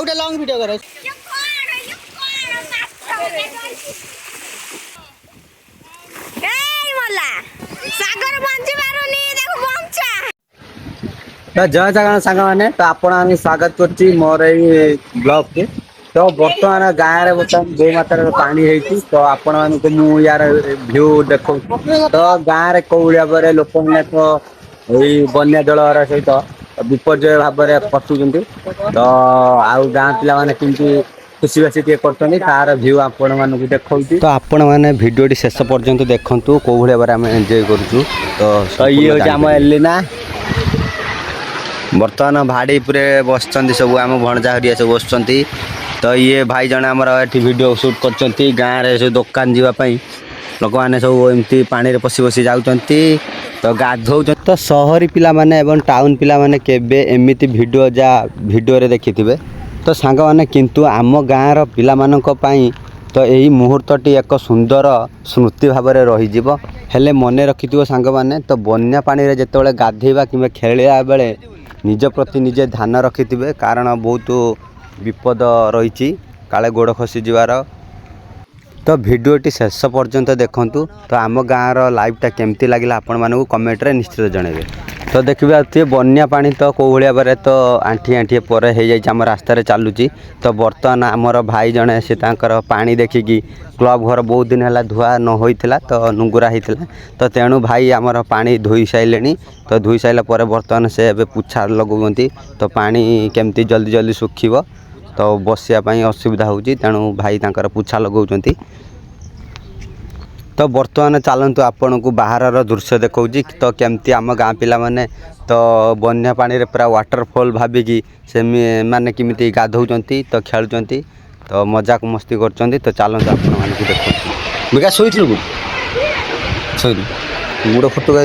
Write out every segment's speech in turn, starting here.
आउटे long video करो सागर bunchy पारुनी देखो बंचा तो जय जगन्नाथ सांग मैंने तो आपण स्वागत करछि मोर ए ब्लॉग के तो बर्तमान गाँव में बर्तमान जो मात्रा पानी है तो आपण मानक मु यार व्यू देखो तो गाँव में कौ भाव लोक मैंने तो यही बन्या जल सहित विपर्य भाव में फसुंट तो आउ गाँ पिला माने किंतु खुशी बासी टे कर तार भ्यू आपण मानक देखा तो आपण मैंने भिडियो शेष पर्यंत देखूँ कौ भाव में आम एंजय करूँ तो ये हूँ आम एलिना बर्तमान भाड़ी पूरे बस सब आम भणजा हरिया सब बस तो ये भाई जन आमर ये वीडियो शूट कर गाँव में सब दुकान जावाई लोक मैंने सब एमती पानी रे पशि पशि जाउछंती तो गाधौ तो सहरी पिला माने एवं टाउन पिला माने केबे एमिति वीडियो जा वीडियो रे देखिथिबे तो सांग माने किंतु आम गाँव रो पिला मानक पई तो यही मुहूर्तटी एक सुंदर स्मृति भाव में रही हेले मन रखिथिबो सांग माने तो बन्या पानी रे जेतेबेले गाधेबा किबा खेलिया बेले निज प्रति निजे ध्यान रखिथिबे कारण बहुत विपद रही काले गोड़ खसी जीवार तो भिडियोटी शेष पर्यंत देखूँ तो आम गाँव लाइवटा केमती लगे आपण मानक कमेंट रे निश्चित जनइबे तो देखिए बन्या पानी तो कौ भाव तो आंठी आंठी पर हो जाए आम रास्तार चलुची तो बर्तमान आमर भाई जड़े से पानी देखिकी क्लब घर बहुत दिन है धुआ न होता तो नुंगुरा होता तो तेणु भाई आमर पानी धोई सारे तो धोई सारापर बर्तमान से पुछा लगौंती तो पानी केमती जल्दी जल्दी सुखिब तो बसापी असुविधा होती तेणु भाई तांकर पुछा लगौंती तो बर्तमान चलतु आपण को बाहर दृश्य देखा तो केमती आम गाँ पिला माने तो बन्या पानी रे पूरा वाटरफॉल भाविकी से माने किमिति गाधौचंती तो खेलुचंती तो मजाक मस्ती करचंती तो चलतु आपण माने को देखो बिका सोइथलु गोड़ फुटुका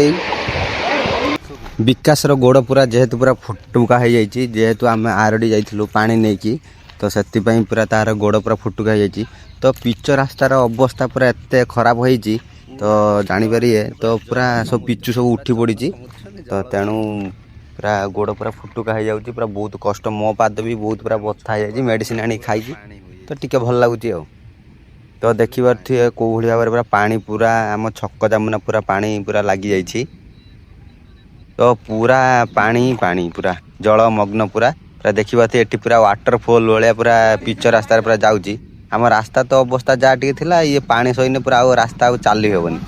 विकास रो गोड़ पूरा जेहेतु पूरा फुटुका हो जाइए जेहेतु आम आरडी जाइथिलु पानी नेकी तो से पूरा तार गोड़ पूरा फुटुका हो जाइए तो पिच रास्तार अवस्था पूरा एत खराब होती तो जानीपारे तो पूरा सब पिचु सब उठी पड़ी तो तेणु पूरा गोड़ पूरा फुटुका हो जाऊँगी पूरा बहुत कष्ट मो पाद भी बहुत पूरा बथा हो मेडिसिन आनी खाई तो टिके भल लगुच तो देखिए कौ भाव में पूरा पानी पूरा आम छक जामुना पूरा पानी पूरा लगी जाइए तो पूरा पानी पानी पूरा जलमग्न पूरा पूरा देखिए ये पूरा वाटरफॉल भाया पूरा पिच रास्तार पूरा जाऊँगी आम रास्ता तो अवस्था जहाँ टी थी ये पानी सहीने पूरा रास्ता चली हेबनी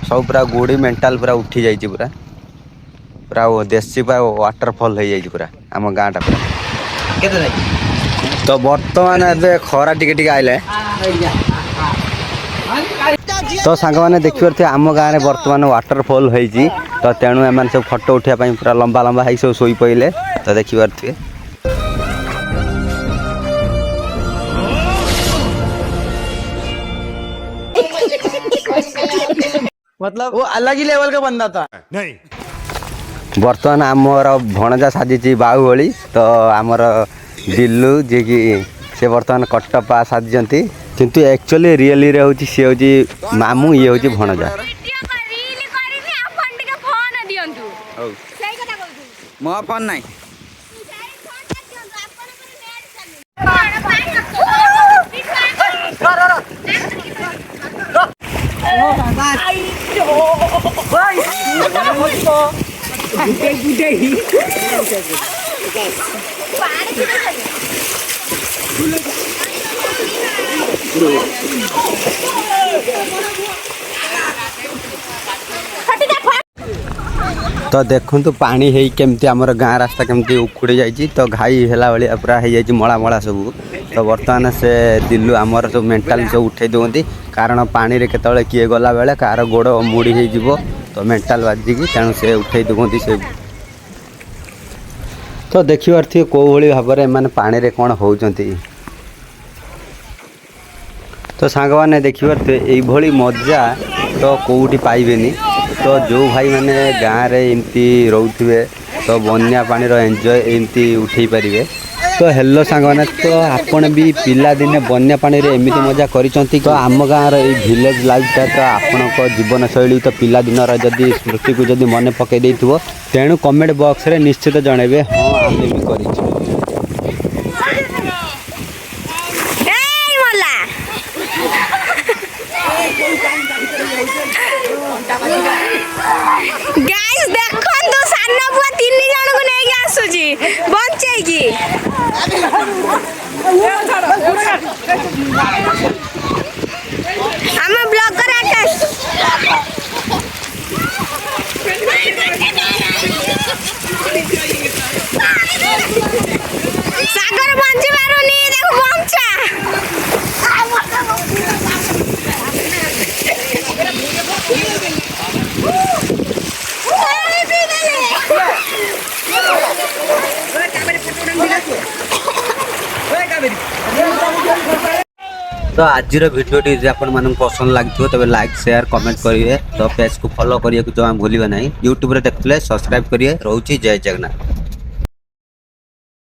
सब पूरा गोड़ी मेंटाल पूरा उठी जाइए पूरा पूरा देसी पूरा वाटरफॉल हो जाइए पूरा आम गाँटा पूरा तो बर्तमान ए खरा टिके आइले तो सांग मैंने देखिए आम गाँव में बर्तमान वाटरफॉल होती तो तेणु एम सब फोटो उठाई पूरा लंबा लंबा है सब शोई पड़े तो देखिए मतलब वो अलग ही लेवल का बंदा था नहीं बर्तमान आमर भणजा साजी बाहुबली तो आमर दिल्लू जी की से बर्तमान कटपा साजिंट किंतु एक्चुअली रियली रे होची से होची मामू ये होची भणजा मो फोन नहीं तो देखु पानी है केमती आमर गाँ रास्ता केमती उखुड़ी जाइए तो घाई है भाया पूरा हो जाए मला मला सब तो बर्तमान से दिल्लू आमर सब मेंटाल सब उठे दिखती कारण पानी रे केतले किए गला बेले कार गोड़ मुड़ी हो तो मेंटाल बाजिकी तेणु से उठे दिखती से तो देखिए कौ भाव में पानी रे कौन होती तो सांग मैंने देखिए यही मजा तो कौटी पाइबेनी तो जो भाई मैंने गाँव में एमती रोथे तो बन्या पानी एंजॉय एमती उठे पारे तो हेलो सांग मैंने तो आपण भी पिला दिने बन्या पानी रे एमती मजा करिसंती तो आम गाँव रो विलेज लाइफटा तो आपण जीवन शैली तो पिला दिन जदि स्मृति को जदि मन पकई देथिबो तेणु कमेंट बॉक्स रे निश्चित जनइबे हाँ आमे भी करिछु ବଞ୍ଚେଇକି ଆମ ବ୍ଲଗର ଆକାଶ ସାଗର ବଞ୍ଚି ପାରୁନି ତାକୁ ବଞ୍ଚା तो आज भिडियोटी यदि आपको पसंद लगे तेज लाइक शेयर कमेंट करेंगे तो पेज को फॉलो करिए जो भूलिए ना यूट्यूब देखते सब्सक्राइब करिए रोची जय जगन्नाथ।